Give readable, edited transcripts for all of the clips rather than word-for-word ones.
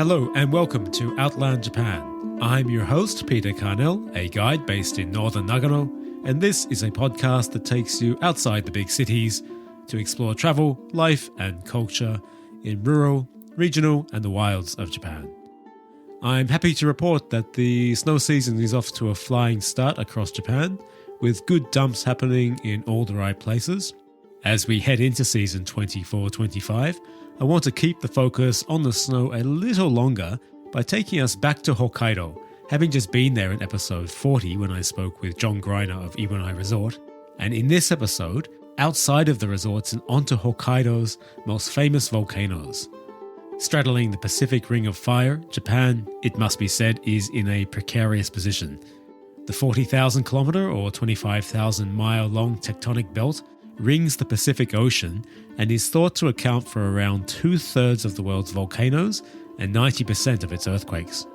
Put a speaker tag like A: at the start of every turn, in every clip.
A: Hello and welcome to Outland Japan. I'm your host, Peter Carnell, a guide based in northern Nagano, and this is a podcast that takes you outside the big cities to explore travel, life, and culture in rural, regional, and the wilds of Japan. I'm happy to report that the snow season is off to a flying start across Japan, with good dumps happening in all the right places. As we head into season 24-25, I want to keep the focus on the snow a little longer by taking us back to Hokkaido, having just been there in episode 40 when I spoke with John Greiner of Iwanai Resort. And in this episode, outside of the resorts and onto Hokkaido's most famous volcanoes. Straddling the Pacific Ring of Fire, Japan, it must be said, is in a precarious position. The 40,000 kilometre or 25,000 mile long tectonic belt rings the Pacific Ocean and is thought to account for around 2/3 of the world's volcanoes and 90% of its earthquakes.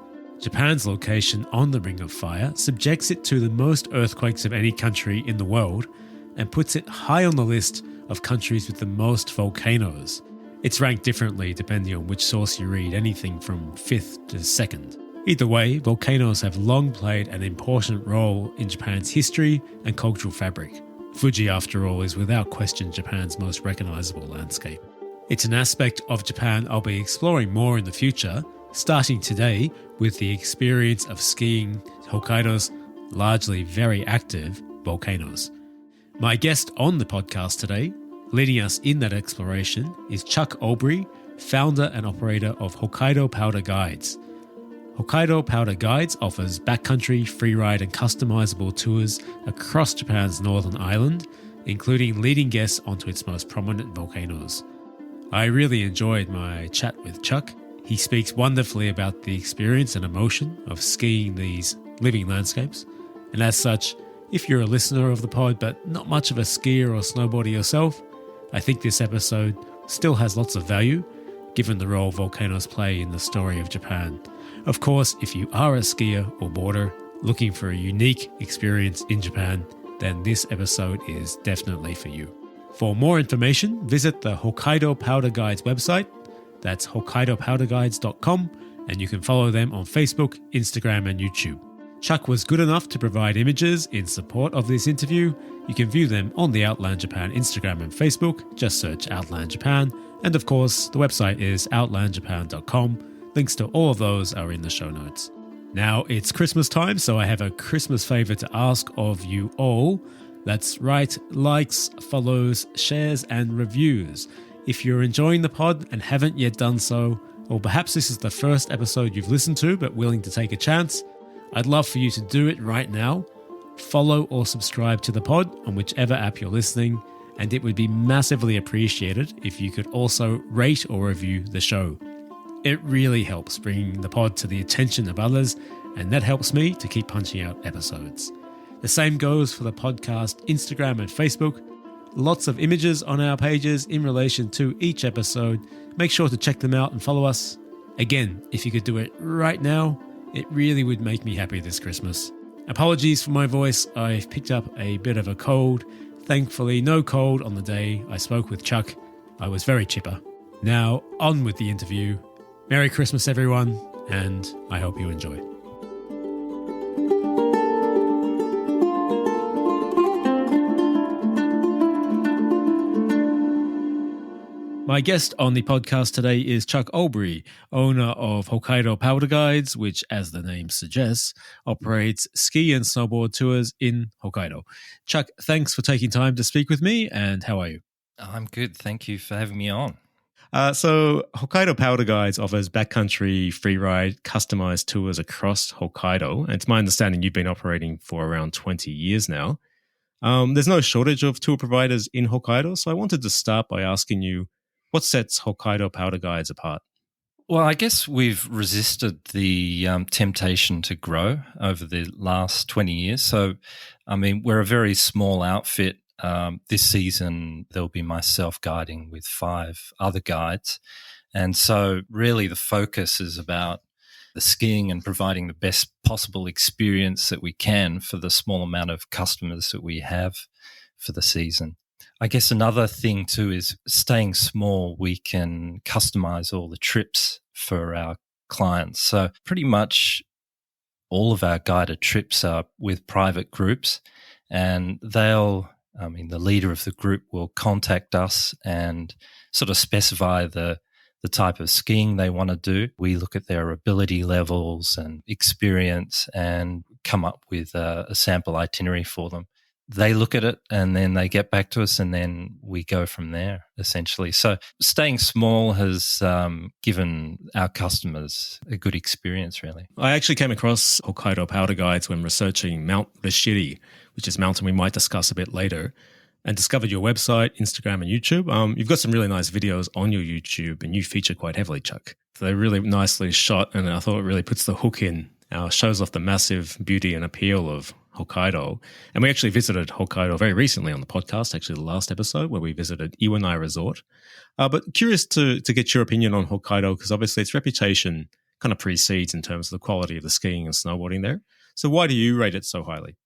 A: Japan's location on the Ring of Fire subjects it to the most earthquakes of any country in the world and puts it high on the list of countries with the most volcanoes. It's ranked differently depending on which source you read, anything from 5th to 2nd. Either way, volcanoes have long played an important role in Japan's history and cultural fabric. Fuji, after all, is without question Japan's most recognisable landscape. It's an aspect of Japan I'll be exploring more in the future, starting today with the experience of skiing Hokkaido's largely very active volcanoes. My guest on the podcast today, leading us in that exploration, is Chuck Olbery, founder and operator of Hokkaido Powder Guides. Hokkaido Powder Guides offers backcountry, freeride and customizable tours across Japan's northern island, including leading guests onto its most prominent volcanoes. I really enjoyed my chat with Chuck. He speaks wonderfully about the experience and emotion of skiing these living landscapes. And as such, if you're a listener of the pod but not much of a skier or snowboarder yourself, I think this episode still has lots of value, given the role volcanoes play in the story of Japan. Of course, if you are a skier or boarder looking for a unique experience in Japan, then this episode is definitely for you. For more information, visit the Hokkaido Powder Guides website. That's hokkaidopowderguides.com, and you can follow them on Facebook, Instagram, and YouTube. Chuck was good enough to provide images in support of this interview. You can view them on the Outland Japan Instagram and Facebook. Just search Outland Japan. And of course, the website is outlandjapan.com. Links to all of those are in the show notes. Now it's Christmas time, so I have a Christmas favour to ask of you all. That's right, likes, follows, shares and reviews. If you're enjoying the pod and haven't yet done so, or perhaps this is the first episode you've listened to but willing to take a chance, I'd love for you to do it right now. Follow or subscribe to the pod on whichever app you're listening, and it would be massively appreciated if you could also rate or review the show. It really helps bring the pod to the attention of others, and that helps me to keep punching out episodes. The same goes for the podcast Instagram and Facebook. Lots of images on our pages in relation to each episode. Make sure to check them out and follow us. Again, if you could do it right now, it really would make me happy this Christmas. Apologies for my voice, I've picked up a bit of a cold. Thankfully, no cold on the day I spoke with Chuck. I was very chipper. Now, on with the interview. Merry Christmas, everyone, and I hope you enjoy. My guest on the podcast today is Chuck Olbery, owner of Hokkaido Powder Guides, which, as the name suggests, operates ski and snowboard tours in Hokkaido. Chuck, thanks for taking time to speak with me, and how are you?
B: I'm good. Thank you for having me on.
A: So Hokkaido Powder Guides offers backcountry, freeride, customized tours across Hokkaido. And it's my understanding you've been operating for around 20 years now. There's no shortage of tour providers in Hokkaido, so I wanted to start by asking you, what sets Hokkaido Powder Guides apart?
B: Well, I guess we've resisted the temptation to grow over the last 20 years. So, I mean, we're a very small outfit. This season, there'll be myself guiding with 5 other guides. And so really the focus is about the skiing and providing the best possible experience that we can for the small amount of customers that we have for the season. I guess another thing too is staying small, we can customize all the trips for our clients. So pretty much all of our guided trips are with private groups, and the leader of the group will contact us and sort of specify the type of skiing they want to do. We look at their ability levels and experience and come up with a sample itinerary for them. They look at it and then they get back to us, and then we go from there, essentially. So staying small has given our customers a good experience, really.
A: I actually came across Hokkaido powder guides when researching Mount Rishiri, which is a mountain we might discuss a bit later, and discovered your website, Instagram, and YouTube. You've got some really nice videos on your YouTube, and you feature quite heavily, Chuck. They're really nicely shot, and I thought it really puts the hook in, shows off the massive beauty and appeal of Hokkaido. And we actually visited Hokkaido very recently on the podcast, actually the last episode, where we visited Iwanai Resort. But curious to get your opinion on Hokkaido, because obviously its reputation kind of precedes in terms of the quality of the skiing and snowboarding there. So why do you rate it so highly?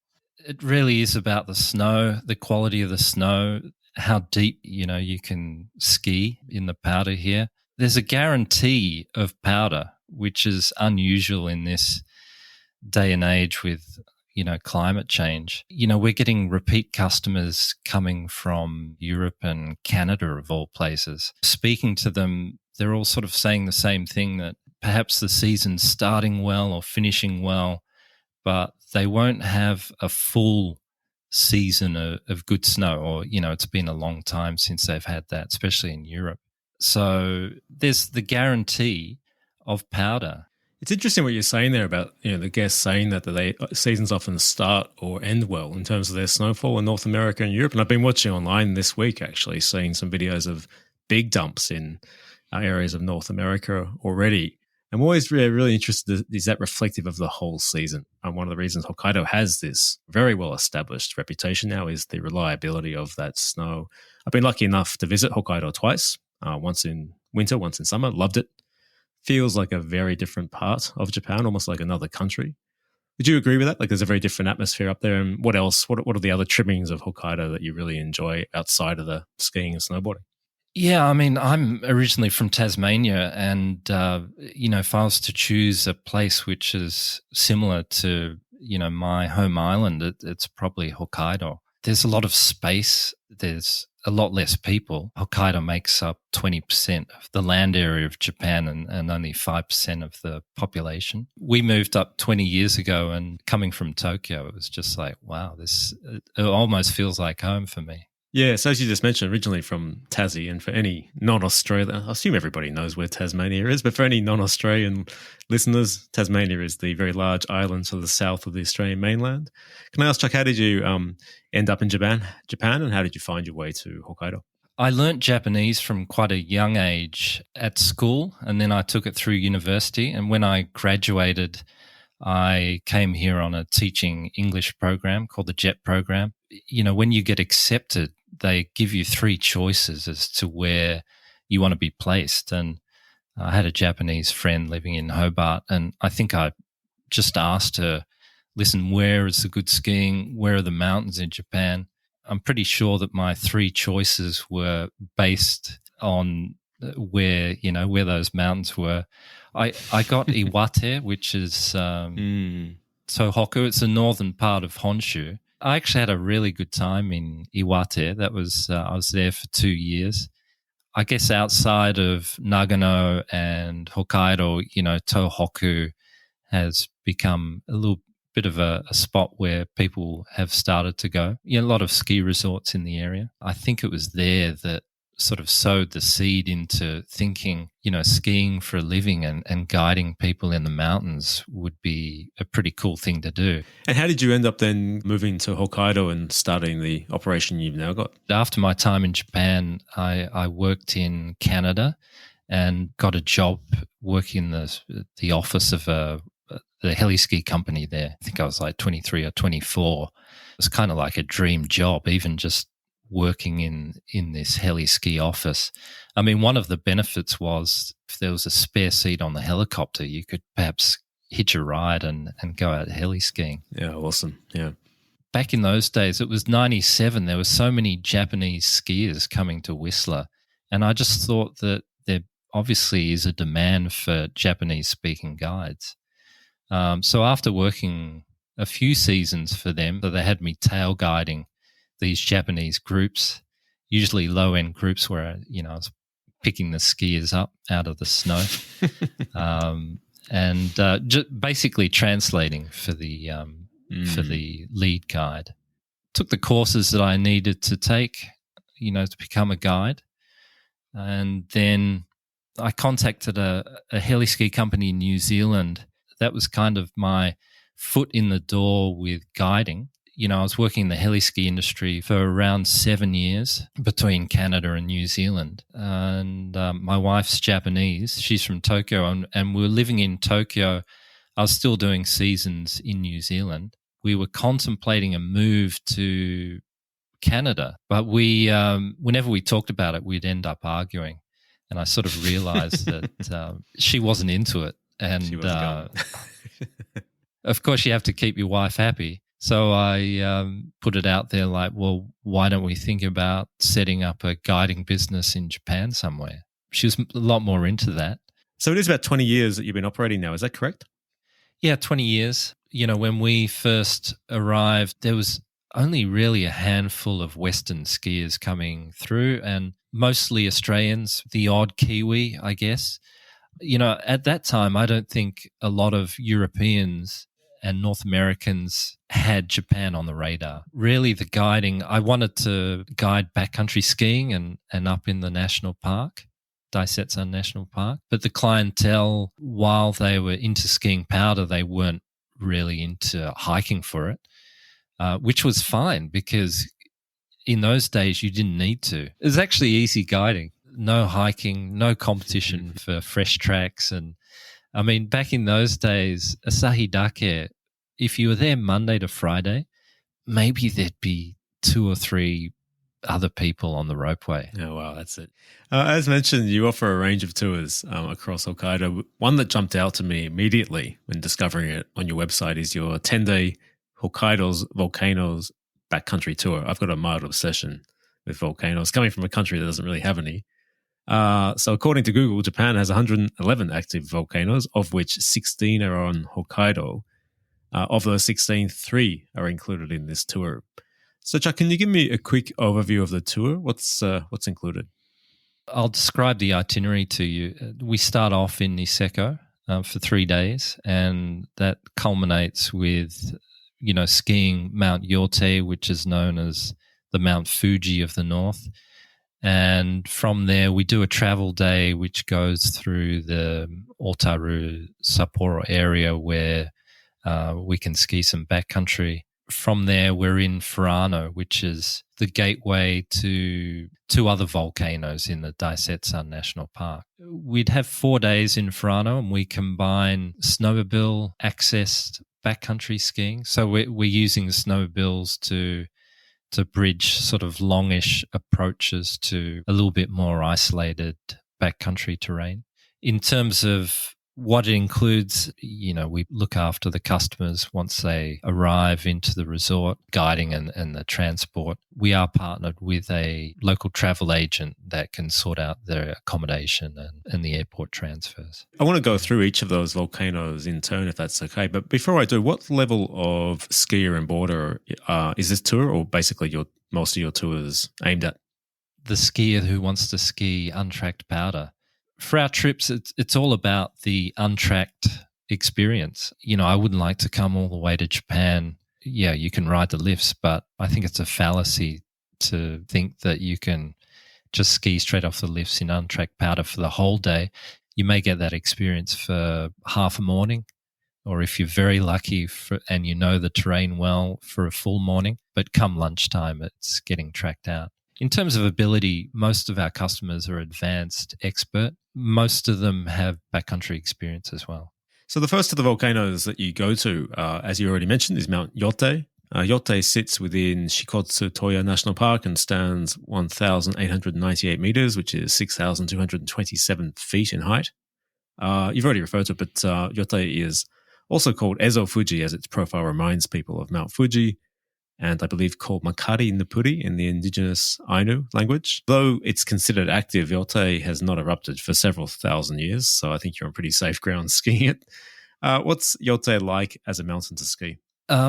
B: It really is about the snow, the quality of the snow, how deep, you can ski in the powder here. There's a guarantee of powder, which is unusual in this day and age with, climate change. We're getting repeat customers coming from Europe and Canada, of all places. Speaking to them, they're all sort of saying the same thing, that perhaps the season's starting well or finishing well, but they won't have a full season of good snow, or, it's been a long time since they've had that, especially in Europe. So there's the guarantee of powder.
A: It's interesting what you're saying there about the guests saying that the seasons often start or end well in terms of their snowfall in North America and Europe. And I've been watching online this week, actually, seeing some videos of big dumps in areas of North America already. I'm always really interested, is that reflective of the whole season? And one of the reasons Hokkaido has this very well-established reputation now is the reliability of that snow. I've been lucky enough to visit Hokkaido twice, once in winter, once in summer. Loved it. Feels like a very different part of Japan, almost like another country. Would you agree with that? Like there's a very different atmosphere up there. And what else? What are the other trimmings of Hokkaido that you really enjoy outside of the skiing and snowboarding?
B: Yeah, I'm originally from Tasmania, and, if I was to choose a place which is similar to, my home island, it's probably Hokkaido. There's a lot of space. There's a lot less people. Hokkaido makes up 20% of the land area of Japan and only 5% of the population. We moved up 20 years ago, and coming from Tokyo, it was just like, wow, it almost feels like home for me.
A: Yeah, so as you just mentioned, originally from Tassie, and for any non-Australian, I assume everybody knows where Tasmania is, but for any non-Australian listeners, Tasmania is the very large island to the south of the Australian mainland. Can I ask, Chuck, how did you end up in Japan, and how did you find your way to Hokkaido?
B: I learnt Japanese from quite a young age at school, and then I took it through university. And when I graduated, I came here on a teaching English program called the JET program. When you get accepted, they give you 3 choices as to where you want to be placed. And I had a Japanese friend living in Hobart, and I think I just asked her, listen, where is the good skiing? Where are the mountains in Japan? I'm pretty sure that my 3 choices were based on where those mountains were. I got Iwate, which is Tohoku. It's the northern part of Honshu. I actually had a really good time in Iwate. That was I was there for 2 years. I guess outside of Nagano and Hokkaido, Tohoku has become a little bit of a spot where people have started to go. A lot of ski resorts in the area. I think it was there that sort of sowed the seed into thinking, skiing for a living and guiding people in the mountains would be a pretty cool thing to do.
A: And how did you end up then moving to Hokkaido and starting the operation you've now got?
B: After my time in Japan, I worked in Canada and got a job working in the office of the heli ski company there. I think I was like 23 or 24. It was kind of like a dream job, even just working in this heli ski office. I mean, one of the benefits was if there was a spare seat on the helicopter, you could perhaps hitch a ride and go out heli skiing.
A: Yeah, awesome. Yeah.
B: Back in those days, it was 97. There were so many Japanese skiers coming to Whistler. And I just thought that there obviously is a demand for Japanese-speaking guides. So after working a few seasons for them, they had me tail guiding these Japanese groups, usually low-end groups where, I was picking the skiers up out of the snow and basically translating for the lead guide. Took the courses that I needed to take, to become a guide. And then I contacted a heli ski company in New Zealand. That was kind of my foot in the door with guiding. I was working in the heli ski industry for around 7 years between Canada and New Zealand. And my wife's Japanese. She's from Tokyo, and we were living in Tokyo. I was still doing seasons in New Zealand. We were contemplating a move to Canada, but whenever we talked about it, we'd end up arguing. And I sort of realized that she wasn't into it. And of course, you have to keep your wife happy. So I put it out there like, well, why don't we think about setting up a guiding business in Japan somewhere? She was a lot more into that.
A: So it is about 20 years that you've been operating now. Is that correct?
B: Yeah, 20 years. When we first arrived, there was only really a handful of Western skiers coming through and mostly Australians, the odd Kiwi, I guess. At that time, I don't think a lot of Europeans and North Americans had Japan on the radar. Really, the guiding, I wanted to guide backcountry skiing and up in the national park, Daisetsu National Park. But the clientele, while they were into skiing powder, they weren't really into hiking for it, which was fine because in those days you didn't need to. It was actually easy guiding. No hiking, no competition for fresh tracks. And I mean, back in those days, Asahi Dake, if you were there Monday to Friday, maybe there'd be 2 or 3 other people on the ropeway.
A: Oh, wow, that's it. As mentioned, you offer a range of tours across Hokkaido. One that jumped out to me immediately when discovering it on your website is your 10-day Hokkaido's Volcanoes backcountry tour. I've got a mild obsession with volcanoes, coming from a country that doesn't really have any. So according to Google, Japan has 111 active volcanoes, of which 16 are on Hokkaido. Of those 16, 3 are included in this tour. So, Chuck, can you give me a quick overview of the tour? What's included?
B: I'll describe the itinerary to you. We start off in Niseko for 3 days, and that culminates with, skiing Mount Yorte, which is known as the Mount Fuji of the north. And from there, we do a travel day, which goes through the Otaru, Sapporo area where we can ski some backcountry. From there, we're in Furano, which is the gateway to 2 other volcanoes in the Daisetsu National Park. We'd have 4 days in Furano, and we combine snowmobile accessed backcountry skiing. So we're using the snowmobiles to bridge sort of longish approaches to a little bit more isolated backcountry terrain. In terms of what it includes, we look after the customers once they arrive into the resort, guiding and the transport. We are partnered with a local travel agent that can sort out their accommodation and the airport transfers.
A: I want to go through each of those volcanoes in turn, if that's okay. But before I do, what level of skier and boarder is this tour, or basically most of your tours aimed at?
B: The skier who wants to ski untracked powder. For our trips, it's all about the untracked experience. I wouldn't like to come all the way to Japan. Yeah, you can ride the lifts, but I think it's a fallacy to think that you can just ski straight off the lifts in untracked powder for the whole day. You may get that experience for half a morning, or if you're very lucky and you know the terrain well, for a full morning. But come lunchtime, it's getting tracked out. In terms of ability, most of our customers are advanced expert. Most of them have backcountry experience as well.
A: So the first of the volcanoes that you go to, as you already mentioned, is Mount Yorte. Yorte sits within Shikotsu Toya National Park and stands 1,898 meters, which is 6,227 feet in height. You've already referred to it, but Yorte is also called Ezo Fuji, as its profile reminds people of Mount Fuji. and I believe called Makari Nupuri in the indigenous Ainu language. Though it's considered active, Yote has not erupted for several thousand years, so I think you're on pretty safe ground skiing it. What's Yote like as a mountain to ski?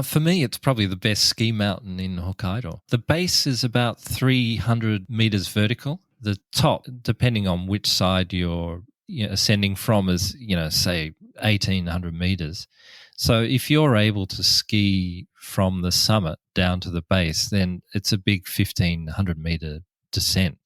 B: For me, it's probably the best ski mountain in Hokkaido. The base is about 300 meters vertical. The top, depending on which side you're ascending from, is, say 1,800 meters. So if you're able to ski from the summit down to the base, then it's a big 1,500 meter descent.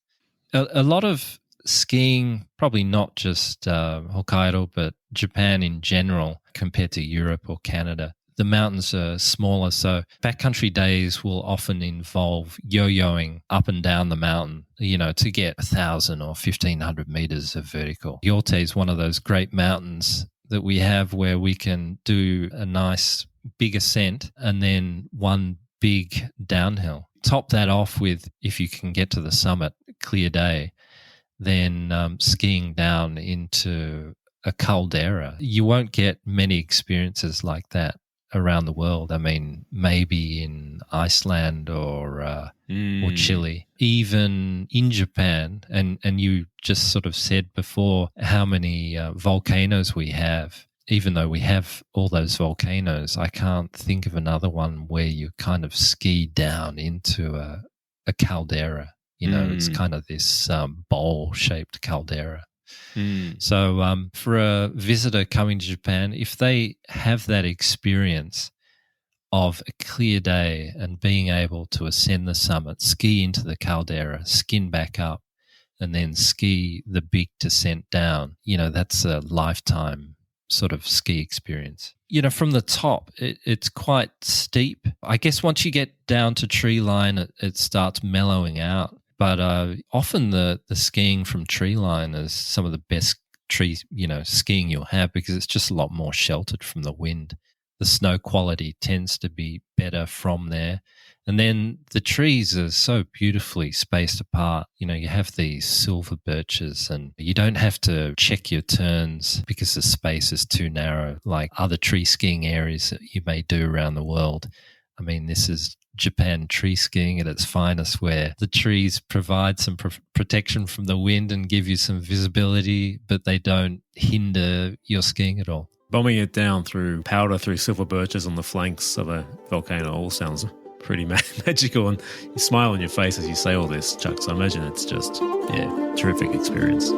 B: A lot of skiing, probably not just Hokkaido, but Japan in general, compared to Europe or Canada, the mountains are smaller, so backcountry days will often involve yo-yoing up and down the mountain, to get 1,000 or 1,500 meters of vertical. Yorte is one of those great mountains that we have where we can do a nice big ascent and then one big downhill. Top that off with, if you can get to the summit, clear day, then skiing down into a caldera. You won't get many experiences like that around the world. I mean, maybe in Iceland or Chile, even in Japan. And you just sort of said before how many volcanoes we have. Even though we have all those volcanoes, I can't think of another one where you kind of ski down into a caldera. It's kind of this bowl-shaped caldera. So for a visitor coming to Japan, if they have that experience of a clear day and being able to ascend the summit, ski into the caldera, skin back up, and then ski the big descent down, that's a lifetime sort of ski experience. From the top, it's quite steep. I guess once you get down to tree line, it starts mellowing out. But often the skiing from tree line is some of the best skiing you'll have, because it's just a lot more sheltered from the wind. The snow quality tends to be better from there. And then the trees are so beautifully spaced apart. You have these silver birches and you don't have to check your turns because the space is too narrow like other tree skiing areas that you may do around the world. I mean, this is Japan tree skiing at its finest, where the trees provide some protection from the wind and give you some visibility, but they don't hinder your skiing at all.
A: Bombing it down through powder, through silver birches on the flanks of a volcano all sounds pretty magical, and you smile on your face as you say all this, Chuck, so I imagine it's just, terrific experience.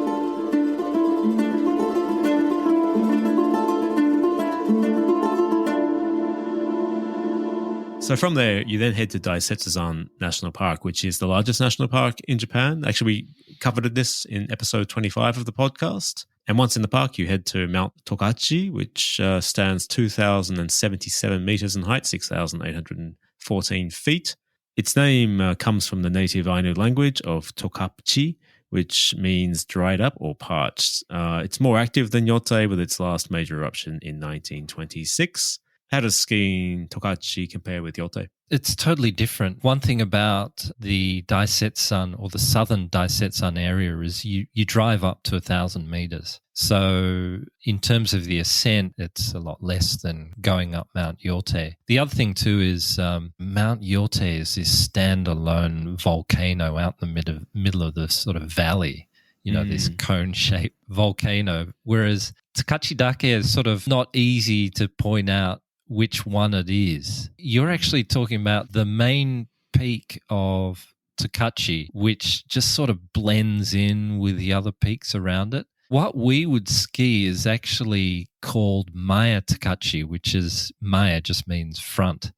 A: So from there, you then head to Daisetsuzan National Park, which is the largest national park in Japan. Actually, we covered this in episode 25 of the podcast. And once in the park, you head to Mount Tokachi, which stands 2,077 meters in height, 6,814 feet. Its name comes from the native Ainu language of Tokapchi, which means dried up or parched. It's more active than Yote, with its last major eruption in 1926. How does skiing Tokachi compare with Yote?
B: It's totally different. One thing about the Daisetsuzan or the southern Daisetsuzan area is you drive up to 1,000 meters. So in terms of the ascent, it's a lot less than going up Mount Yote. The other thing too is Mount Yote is this standalone volcano out in the middle of the sort of valley, this cone-shaped volcano, whereas Tokachi Dake is sort of not easy to point out which one it is. You're actually talking about the main peak of Tokachi, which just sort of blends in with the other peaks around it. What we would ski is actually called Maya Tokachi, which is Maya just means front.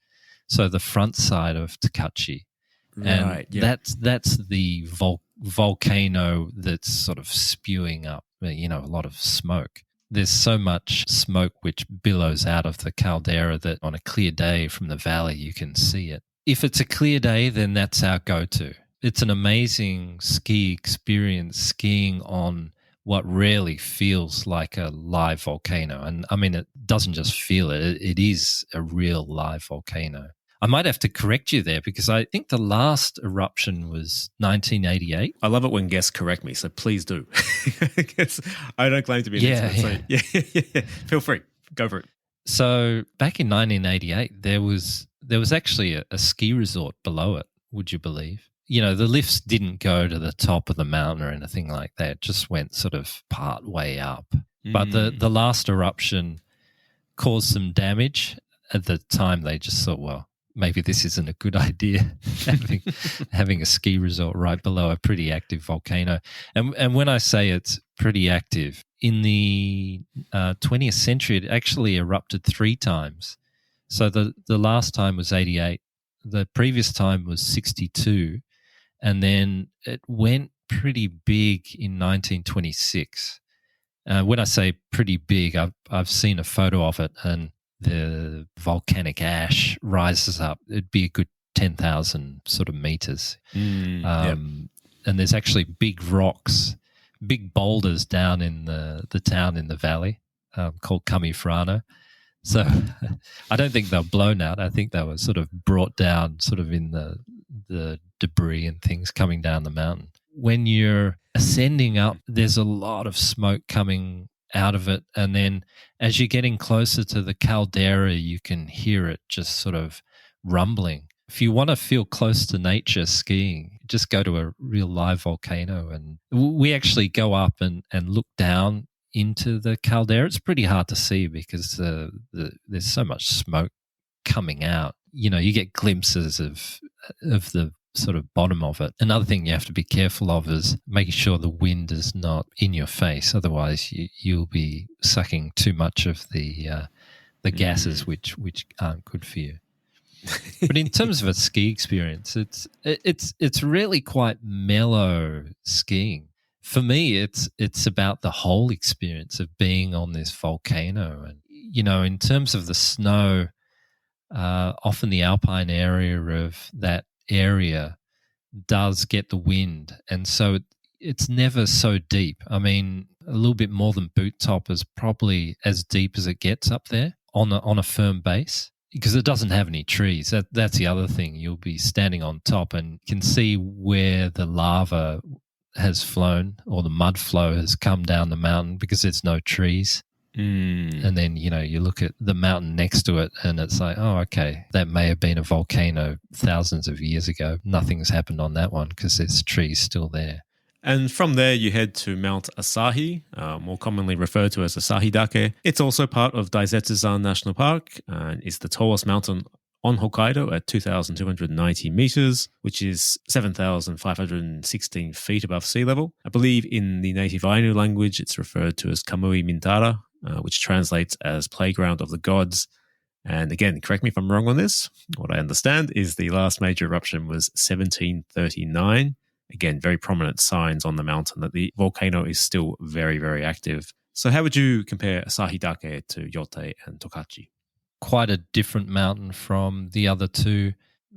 B: So the front side of Tokachi. And that's the volcano that's sort of spewing up, a lot of smoke. There's so much smoke which billows out of the caldera that on a clear day from the valley you can see it. If it's a clear day, then that's our go-to. It's an amazing ski experience, skiing on what rarely feels like a live volcano. And I mean, it doesn't just feel it, it is a real live volcano. I might have to correct you there because I think the last eruption was 1988.
A: I love it when guests correct me, so please do. I don't claim to be an expert. So feel free. Go for it.
B: So back in 1988, there was there was actually a ski resort below it, would you believe? You know, the lifts didn't go to the top of the mountain or anything like that. It just went sort of part way up. But the last eruption caused some damage. At the time, they just thought, well, maybe this isn't a good idea, having a ski resort right below a pretty active volcano. And when I say it's pretty active, in the 20th century, it actually erupted 3 times. So the last time was 88. The previous time was 62. And then it went pretty big in 1926. When I say pretty big, I've seen a photo of it, and the volcanic ash rises up. It'd be a good 10,000 sort of meters. And there's actually big rocks, big boulders down in the town in the valley called Kamifrano. So I don't think they're blown out. I think they were sort of brought down sort of in the debris and things coming down the mountain. When you're ascending up, there's a lot of smoke coming out of it. And then as you're getting closer to the caldera, you can hear it just sort of rumbling. If you want to feel close to nature skiing, just go to a real live volcano. And we actually go up and look down into the caldera. It's pretty hard to see because there's so much smoke coming out. You know, you get glimpses of the sort of bottom of it. Another thing you have to be careful of is making sure the wind is not in your face. Otherwise, you'll be sucking too much of the gases, which aren't good for you. But in terms of a ski experience, it's really quite mellow skiing. For me, it's about the whole experience of being on this volcano. And, you know, in terms of the snow, often the alpine area of that area does get the wind. And so it's never so deep. I mean, a little bit more than boot top is probably as deep as it gets up there on a firm base, because it doesn't have any trees. That's the other thing. You'll be standing on top and can see where the lava has flown or the mud flow has come down the mountain because there's no trees. And then, you know, you look at the mountain next to it and it's like, oh, okay, that may have been a volcano thousands of years ago. Nothing's happened on that one because there's trees still there.
A: And from there, you head to Mount Asahi, more commonly referred to as Asahi Dake. It's also part of Daizetsuzan National Park and is the tallest mountain on Hokkaido at 2,290 meters, which is 7,516 feet above sea level. I believe in the native Ainu language, it's referred to as Kamui Mintara, which translates as playground of the gods. And again, correct me if I'm wrong on this. What I understand is the last major eruption was 1739. Again, very prominent signs on the mountain that the volcano is still very, very active. So how would you compare Asahi Dake to Yote and Tokachi?
B: Quite a different mountain from the other two.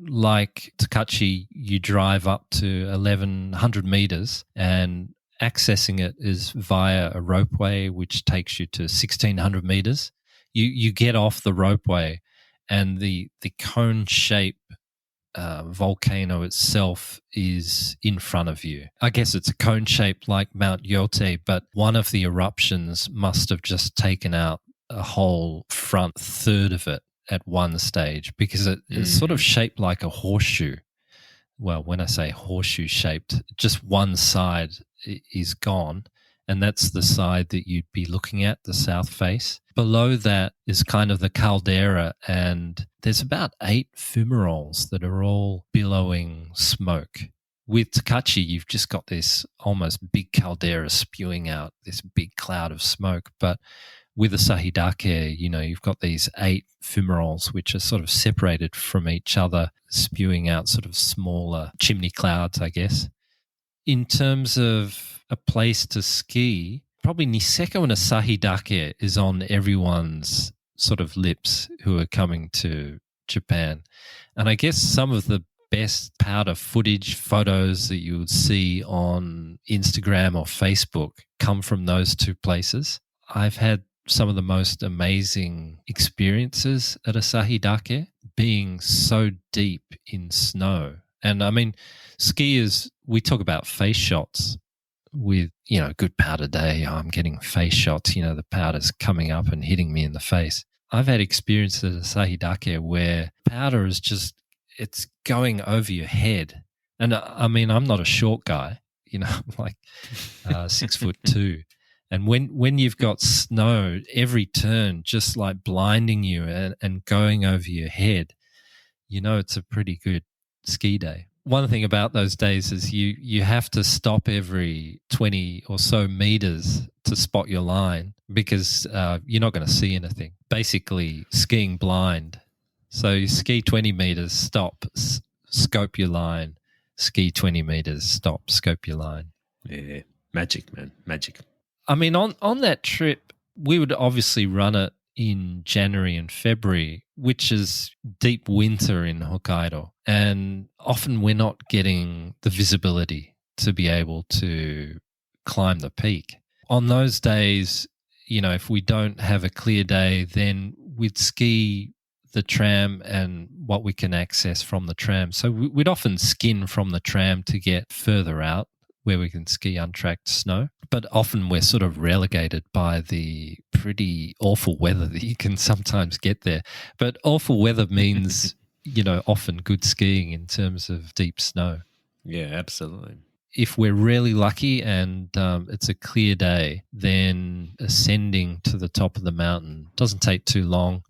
B: Like Tokachi, you drive up to 1,100 meters and accessing it is via a ropeway which takes you to 1,600 meters. You get off the ropeway and the cone shape volcano itself is in front of you. I guess it's a cone shape like Mount Yote, but one of the eruptions must have just taken out a whole front third of it at one stage because it's sort of shaped like a horseshoe. Well, when I say horseshoe shaped, just one side is gone, and that's the side that you'd be looking at, the south face. Below that is kind of the caldera, and there's about 8 fumaroles that are all billowing smoke. With Tokachi, you've just got this almost big caldera spewing out this big cloud of smoke, but with Asahi Dake, you know, you've got these 8 fumaroles which are sort of separated from each other, spewing out sort of smaller chimney clouds, I guess. In terms of a place to ski, probably Niseko and Asahi Dake is on everyone's sort of lips who are coming to Japan. And I guess some of the best powder footage photos that you would see on Instagram or Facebook come from those 2 places. I've had some of the most amazing experiences at Asahi Dake, being so deep in snow. And I mean, skiers, we talk about face shots with, you know, good powder day. I'm getting face shots, you know, the powder's coming up and hitting me in the face. I've had experience at Asahidake where powder is just, it's going over your head. And I mean, I'm not a short guy, I'm like 6'2". And when you've got snow, every turn just like blinding you and going over your head, it's a pretty good ski day. One thing about those days is you have to stop every 20 or so meters to spot your line because you're not going to see anything. Basically, skiing blind. So you ski 20 meters, stop, scope your line. Ski 20 meters, stop, scope your line.
A: Yeah, magic, man, magic.
B: I mean, on that trip, we would obviously run it in January and February, which is deep winter in Hokkaido. And often we're not getting the visibility to be able to climb the peak. On those days, if we don't have a clear day, then we'd ski the tram and what we can access from the tram. So we'd often skin from the tram to get further out where we can ski untracked snow. But often we're sort of relegated by the pretty awful weather that you can sometimes get there. But awful weather means, often good skiing in terms of deep snow.
A: Yeah, absolutely.
B: If we're really lucky and it's a clear day, then ascending to the top of the mountain doesn't take too long.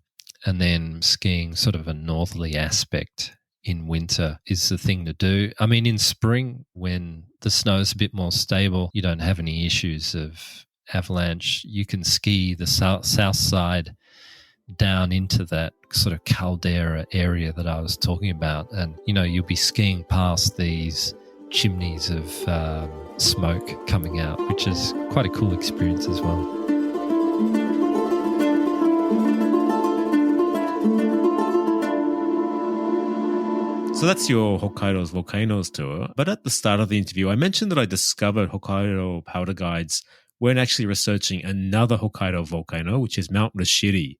B: And then skiing sort of a northerly aspect in winter is the thing to do. I mean, in spring, when the snow is a bit more stable, you don't have any issues of avalanche. You can ski the south side down into that sort of caldera area that I was talking about. And, you'll be skiing past these chimneys of smoke coming out, which is quite a cool experience as well.
A: So that's your Hokkaido's Volcanoes tour. But at the start of the interview, I mentioned that I discovered Hokkaido powder guides when actually researching another Hokkaido volcano, which is Mount Rashiri,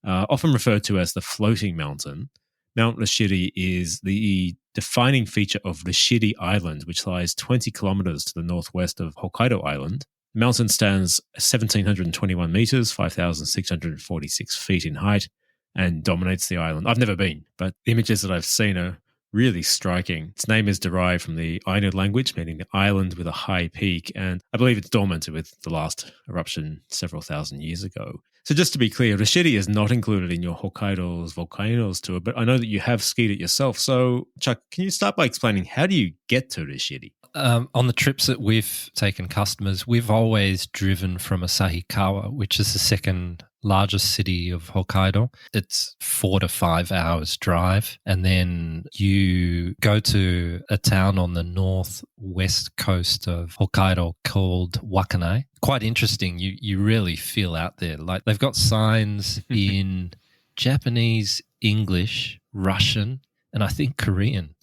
A: often referred to as the floating mountain. Mount Rashiri is the defining feature of Rashiri Island, which lies 20 kilometers to the northwest of Hokkaido Island. The mountain stands 1,721 meters, 5,646 feet in height, and dominates the island. I've never been, but the images that I've seen are really striking. Its name is derived from the Ainu language, meaning the island with a high peak, and I believe it's dormant with the last eruption several thousand years ago. So just to be clear, Rashiri is not included in your Hokkaido's Volcanoes tour, but I know that you have skied it yourself. So, Chuck, can you start by explaining how do you get to Rashiri?
B: On the trips that we've taken customers, we've always driven from Asahikawa, which is the second largest city of Hokkaido. It's 4 to 5 hours drive. And then you go to a town on the northwest coast of Hokkaido called Wakkanai. Quite interesting. You really feel out there. Like they've got signs in Japanese, English, Russian, and I think Korean.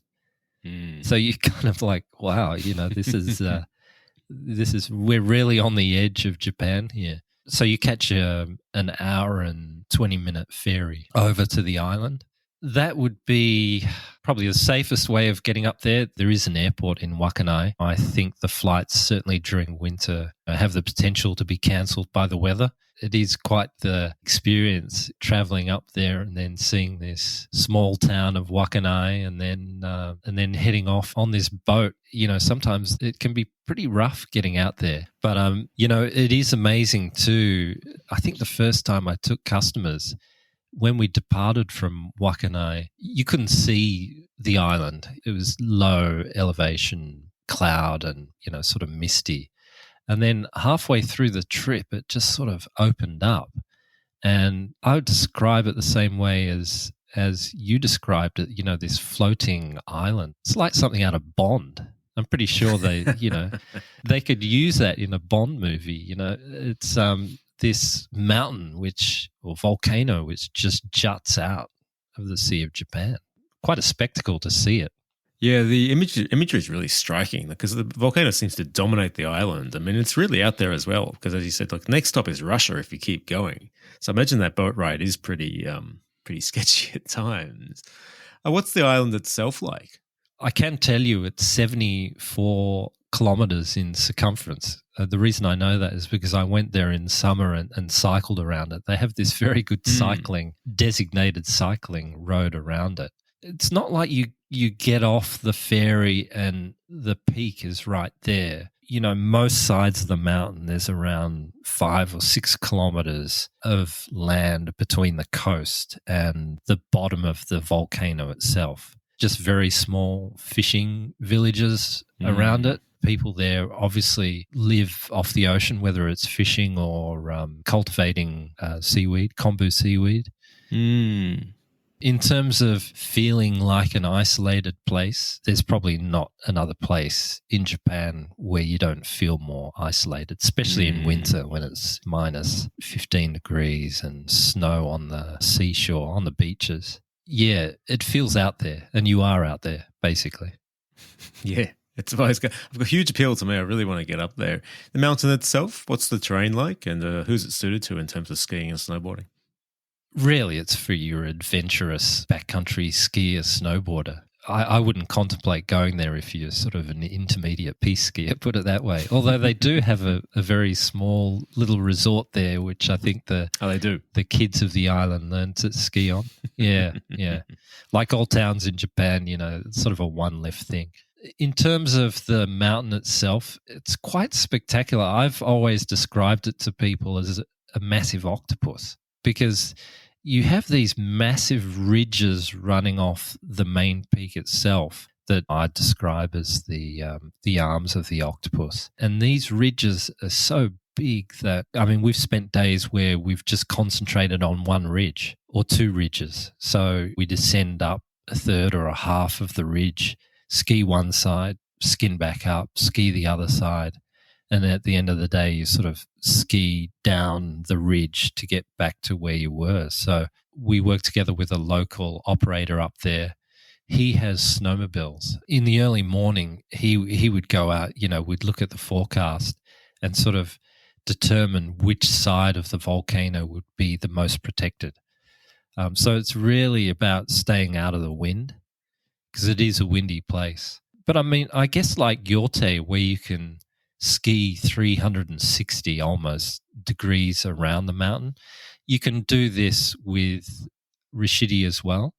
B: So you're kind of like, wow, this is we're really on the edge of Japan here. So you catch an hour and 20-minute ferry over to the island. That would be probably the safest way of getting up there. There is an airport in Wakkanai. I think the flights, certainly during winter, have the potential to be cancelled by the weather. It is quite the experience traveling up there and then seeing this small town of Wakkanai and then heading off on this boat. Sometimes it can be pretty rough getting out there. But, it is amazing too. I think the first time I took customers, when we departed from Wakkanai, you couldn't see the island. It was low elevation, cloud and, sort of misty. And then halfway through the trip, it just sort of opened up. And I would describe it the same way as you described it, this floating island. It's like something out of Bond. I'm pretty sure they they could use that in a Bond movie. It's this mountain or volcano which just juts out of the Sea of Japan. Quite a spectacle to see it.
A: Yeah, the imagery is really striking because the volcano seems to dominate the island. I mean, it's really out there as well because, as you said, look, next stop is Russia if you keep going. So I imagine that boat ride is pretty sketchy at times. What's the island itself like?
B: I can tell you it's 74 kilometers in circumference. The reason I know that is because I went there in summer and cycled around it. They have this very good designated cycling road around it. It's not like you get off the ferry and the peak is right there. Most sides of the mountain, there's around 5 or 6 kilometers of land between the coast and the bottom of the volcano itself. Just very small fishing villages around it. People there obviously live off the ocean, whether it's fishing or cultivating seaweed, kombu seaweed. In terms of feeling like an isolated place, there's probably not another place in Japan where you don't feel more isolated, especially in winter when it's minus 15 degrees and snow on the seashore, on the beaches. Yeah, it feels out there, and you are out there, basically.
A: Yeah, it's always got a huge appeal to me. I really want to get up there. The mountain itself, what's the terrain like, and who's it suited to in terms of skiing and snowboarding?
B: Really, it's for your adventurous backcountry skier, snowboarder. I wouldn't contemplate going there if you're sort of an intermediate piste skier, put it that way. Although they do have a very small little resort there, which I think the kids of the island learn to ski on. Yeah. Like all towns in Japan, it's sort of a one-lift thing. In terms of the mountain itself, it's quite spectacular. I've always described it to people as a massive octopus because you have these massive ridges running off the main peak itself that I describe as the arms of the octopus. And these ridges are so big that, we've spent days where we've just concentrated on one ridge or 2 ridges. So we descend up a third or a half of the ridge, ski one side, skin back up, ski the other side. And at the end of the day, you sort of ski down the ridge to get back to where you were. So we work together with a local operator up there. He has snowmobiles. In the early morning, he would go out, we'd look at the forecast and sort of determine which side of the volcano would be the most protected. So it's really about staying out of the wind because it is a windy place. But I guess like Yorte, where you can ski 360 almost degrees around the mountain. You can do this with Rishidi as well.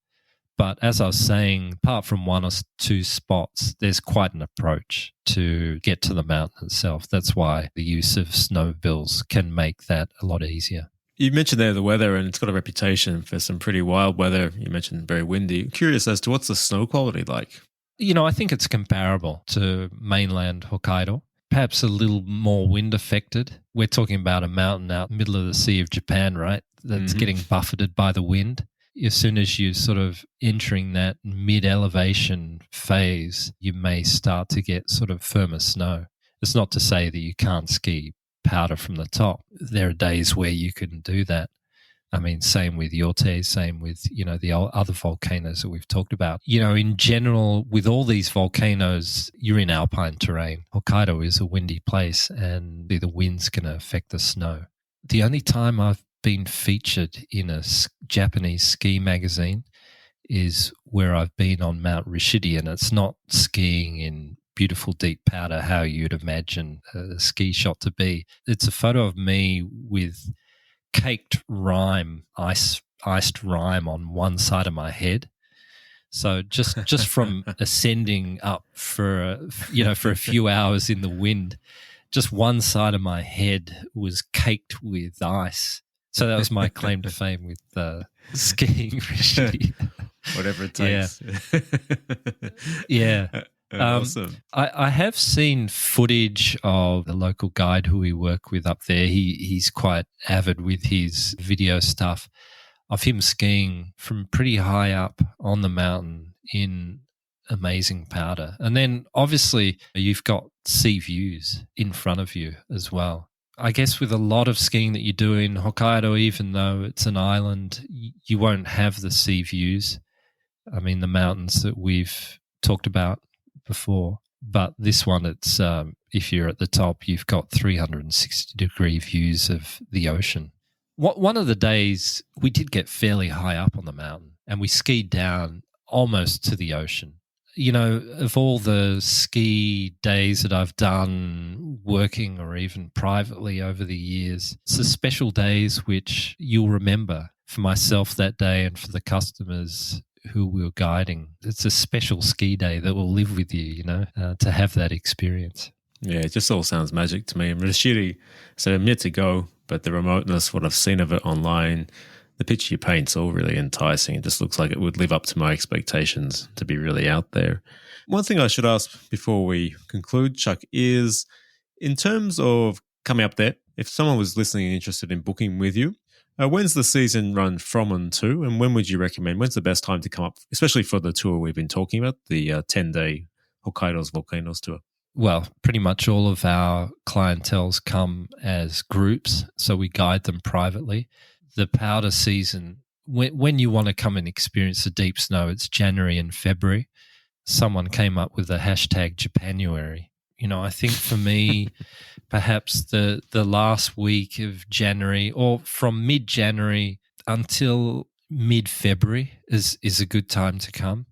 B: But as I was saying, apart from 1 or 2 spots, there's quite an approach to get to the mountain itself. That's why the use of snowmobiles can make that a lot easier.
A: You mentioned there the weather, and it's got a reputation for some pretty wild weather. You mentioned very windy. I'm curious as to what's the snow quality like?
B: I think it's comparable to mainland Hokkaido. Perhaps a little more wind affected. We're talking about a mountain out in the middle of the Sea of Japan, right? That's getting buffeted by the wind. As soon as you're sort of entering that mid-elevation phase, you may start to get sort of firmer snow. It's not to say that you can't ski powder from the top. There are days where you can do that. Same with Yorte, same with, the other volcanoes that we've talked about. In general, with all these volcanoes, you're in alpine terrain. Hokkaido is a windy place and the wind's going to affect the snow. The only time I've been featured in a Japanese ski magazine is where I've been on Mount Rishidi, and it's not skiing in beautiful deep powder, how you'd imagine a ski shot to be. It's a photo of me with caked rime, iced rime on one side of my head. So just from ascending up for a few hours in the wind, just one side of my head was caked with ice. So that was my claim to fame with skiing.
A: Whatever it takes.
B: Yeah.
A: Awesome.
B: I have seen footage of the local guide who we work with up there. He's quite avid with his video stuff of him skiing from pretty high up on the mountain in amazing powder. And then obviously you've got sea views in front of you as well. I guess with a lot of skiing that you do in Hokkaido, even though it's an island, you won't have the sea views. The mountains that we've talked about before, but this one, it's if you're at the top, you've got 360-degree views of the ocean. One of the days we did get fairly high up on the mountain, and we skied down almost to the ocean. Of all the ski days that I've done working or even privately over the years, it's the special days which you'll remember. For myself that day and for the customers who we were guiding, it's a special ski day that will live with you, to have that experience.
A: Yeah, it just all sounds magic to me. And Rashidi, so I'm yet to go, but the remoteness, what I've seen of it online, the picture you paint's all really enticing. It just looks like it would live up to my expectations to be really out there. One thing I should ask before we conclude, Chuck, is in terms of coming up there, if someone was listening and interested in booking with you, when's the season run from and to, and when would you recommend? When's the best time to come up, especially for the tour we've been talking about, the 10-day Hokkaido's Volcanoes tour?
B: Well, pretty much all of our clientels come as groups, so we guide them privately. The powder season, when you want to come and experience the deep snow, it's January and February. Someone came up with the hashtag Japanuary. I think for me, perhaps the last week of January or from mid-January until mid-February is a good time to come.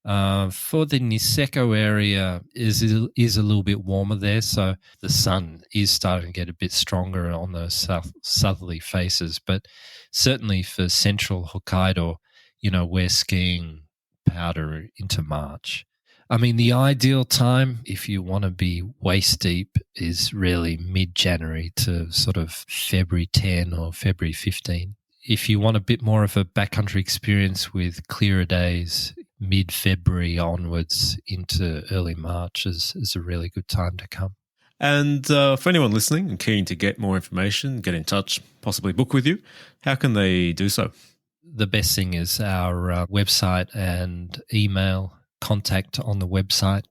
B: For the Niseko area is a little bit warmer there, so the sun is starting to get a bit stronger on those southerly faces. But certainly for central Hokkaido, we're skiing powder into March. I mean, the ideal time, if you want to be waist deep, is really mid-January to sort of February 10 or February 15. If you want a bit more of a backcountry experience with clearer days, mid-February onwards into early March is a really good time to come.
A: And for anyone listening and keen to get more information, get in touch, possibly book with you, how can they do so?
B: The best thing is our website and email contact on the website.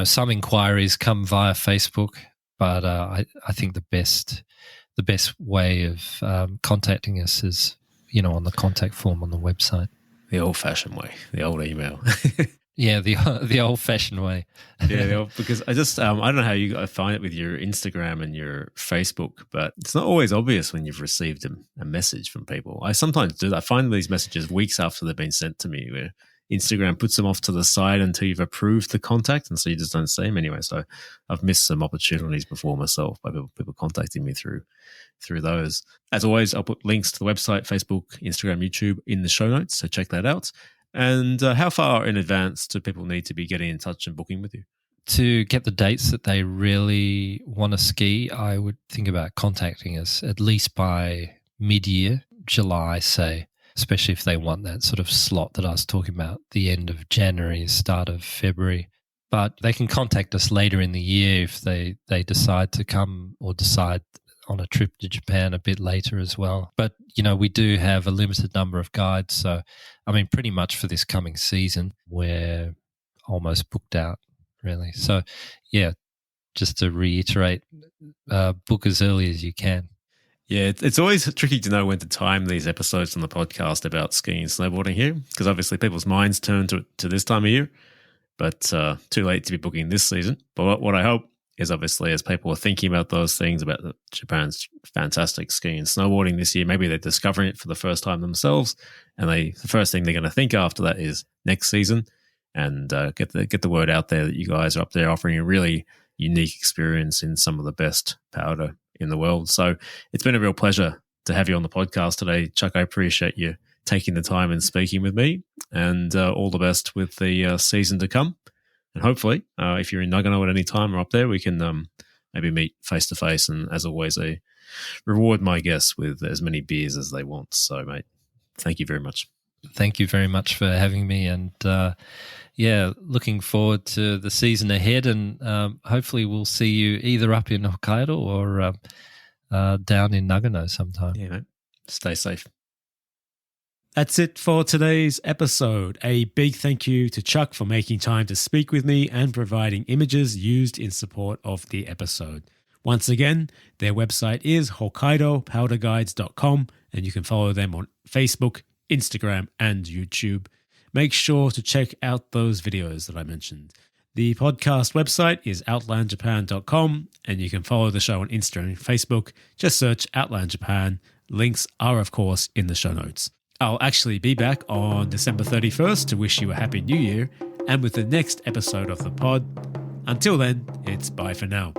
B: Some inquiries come via Facebook, but I think the best way of contacting us is, on the contact form on the website.
A: The old-fashioned way, the old email.
B: Yeah, the old-fashioned way.
A: Yeah, because I don't know how you find it with your Instagram and your Facebook, but it's not always obvious when you've received a message from people. I sometimes do that. I find these messages weeks after they've been sent to me, where Instagram puts them off to the side until you've approved the contact, and so you just don't see them anyway. So I've missed some opportunities before myself by people contacting me through those. As always, I'll put links to the website, Facebook, Instagram, YouTube in the show notes, so check that out. And how far in advance do people need to be getting in touch and booking with you?
B: To get the dates that they really want to ski, I would think about contacting us at least by mid-year, July, say, especially if they want that sort of slot that I was talking about, the end of January, start of February. But they can contact us later in the year if they decide to come or decide on a trip to Japan a bit later as well. But, we do have a limited number of guides. So, pretty much for this coming season, we're almost booked out, really. So, yeah, just to reiterate, book as early as you can.
A: Yeah, it's always tricky to know when to time these episodes on the podcast about skiing and snowboarding here, because obviously people's minds turn to this time of year, but too late to be booking this season. But what I hope is obviously as people are thinking about those things, about Japan's fantastic skiing and snowboarding this year, maybe they're discovering it for the first time themselves, and the first thing they're going to think after that is next season, and get the word out there that you guys are up there offering a really unique experience in some of the best powder in the world. So it's been a real pleasure to have you on the podcast today, Chuck. I appreciate you taking the time and speaking with me, and all the best with the season to come. And hopefully, if you're in Nagano at any time or up there, we can maybe meet face to face. And as always, I reward my guests with as many beers as they want. So, mate, thank you very much.
B: Thank you very much for having me. And looking forward to the season ahead. And hopefully we'll see you either up in Hokkaido or down in Nagano sometime.
A: Yeah, mate. Stay safe. That's it for today's episode. A big thank you to Chuck for making time to speak with me and providing images used in support of the episode. Once again, their website is hokkaidopowderguides.com, and you can follow them on Facebook, Instagram, and YouTube. Make sure to check out those videos that I mentioned. The podcast website is outlandjapan.com, and you can follow the show on Instagram and Facebook. Just search Outland Japan. Links are, of course, in the show notes. I'll actually be back on December 31st to wish you a happy new year, and with the next episode of the pod. Until then, it's bye for now.